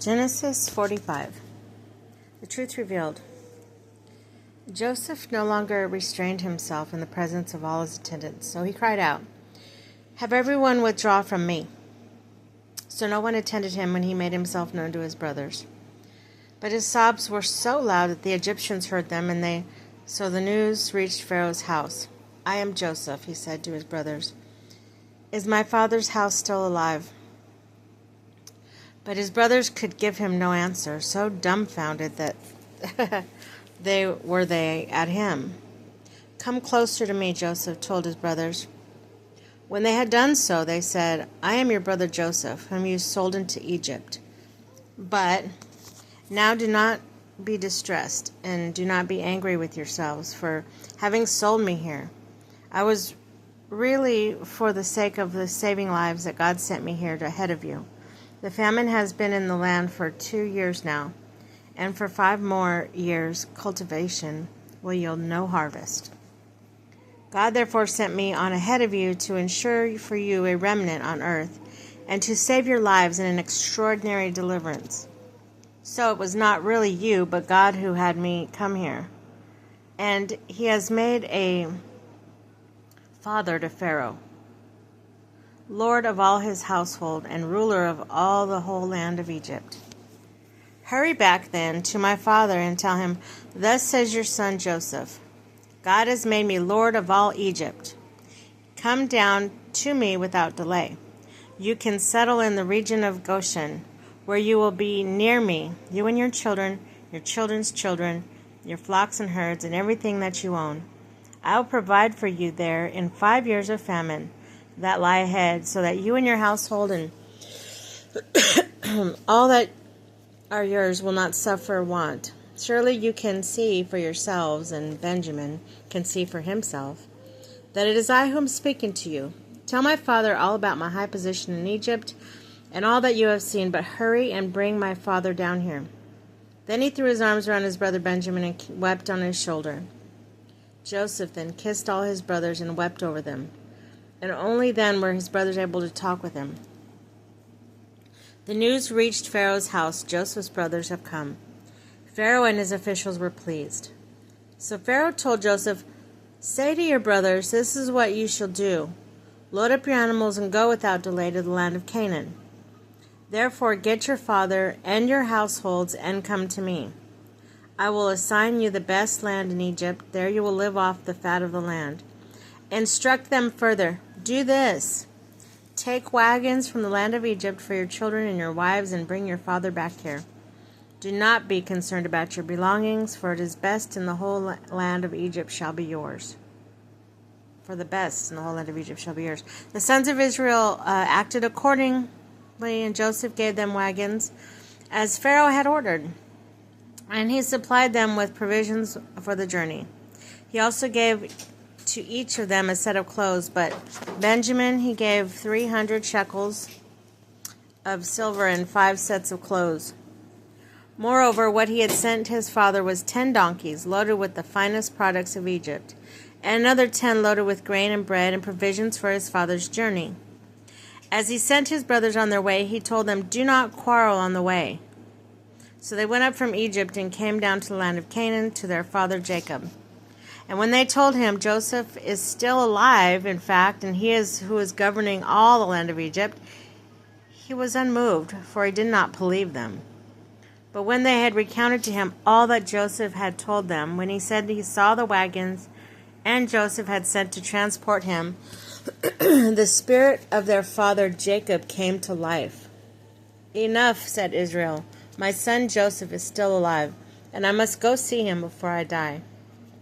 Genesis 45. The truth revealed. Joseph no longer restrained himself in the presence of all his attendants, so he cried out, "Have everyone withdraw from me." So no one attended him when he made himself known to his brothers. But his sobs were so loud that the Egyptians heard them, so the news reached Pharaoh's house. "I am Joseph," he said to his brothers. "Is my father's house still alive?" But his brothers could give him no answer, so dumbfounded that they at him. "Come closer to me," Joseph told his brothers. When they had done so, they said, "I am your brother Joseph, whom you sold into Egypt. But now do not be distressed, and do not be angry with yourselves for having sold me here. I was really for the sake of the saving lives that God sent me here ahead of you. The famine has been in the land for 2 years now, and for 5 more years cultivation will yield no harvest. God therefore sent me on ahead of you to ensure for you a remnant on earth, and to save your lives in an extraordinary deliverance. So it was not really you, but God who had me come here. And he has made a father to Pharaoh, Lord of all his household, and ruler of all the whole land of Egypt. Hurry back then to my father and tell him, 'Thus says your son Joseph, God has made me Lord of all Egypt. Come down to me without delay. You can settle in the region of Goshen, where you will be near me, you and your children, your children's children, your flocks and herds, and everything that you own. I will provide for you there in 5 years of famine that lie ahead, so that you and your household and all that are yours will not suffer want. Surely you can see for yourselves, and Benjamin can see for himself, that it is I who am speaking to you. Tell my father all about my high position in Egypt and all that you have seen, but hurry and bring my father down here." Then he threw his arms around his brother Benjamin and wept on his shoulder. Joseph then kissed all his brothers and wept over them, and only then were his brothers able to talk with him. The news reached Pharaoh's house, "Joseph's brothers have come." Pharaoh and his officials were pleased. So Pharaoh told Joseph, "Say to your brothers, this is what you shall do. Load up your animals and go without delay to the land of Canaan. Therefore get your father and your households and come to me. I will assign you the best land in Egypt. There you will live off the fat of the land." Instruct them further. "Do this. Take wagons from the land of Egypt for your children and your wives, and bring your father back here. Do not be concerned about your belongings, for it is best in the whole land of Egypt shall be yours." For the best in the whole land of Egypt shall be yours. The sons of Israel acted accordingly, and Joseph gave them wagons, as Pharaoh had ordered, and he supplied them with provisions for the journey. He also gave to each of them a set of clothes, but Benjamin he gave 300 shekels of silver and 5 sets of clothes. Moreover, what he had sent his father was 10 donkeys loaded with the finest products of Egypt, and another 10 loaded with grain and bread and provisions for his father's journey. As he sent his brothers on their way, he told them, "Do not quarrel on the way." So they went up from Egypt and came down to the land of Canaan to their father Jacob. And when they told him, "Joseph is still alive, in fact, and he is who is governing all the land of Egypt," he was unmoved, for he did not believe them. But when they had recounted to him all that Joseph had told them, when he said he saw the wagons and Joseph had sent to transport him, the spirit of their father Jacob came to life. "Enough," said Israel. "My son Joseph is still alive, and I must go see him before I die."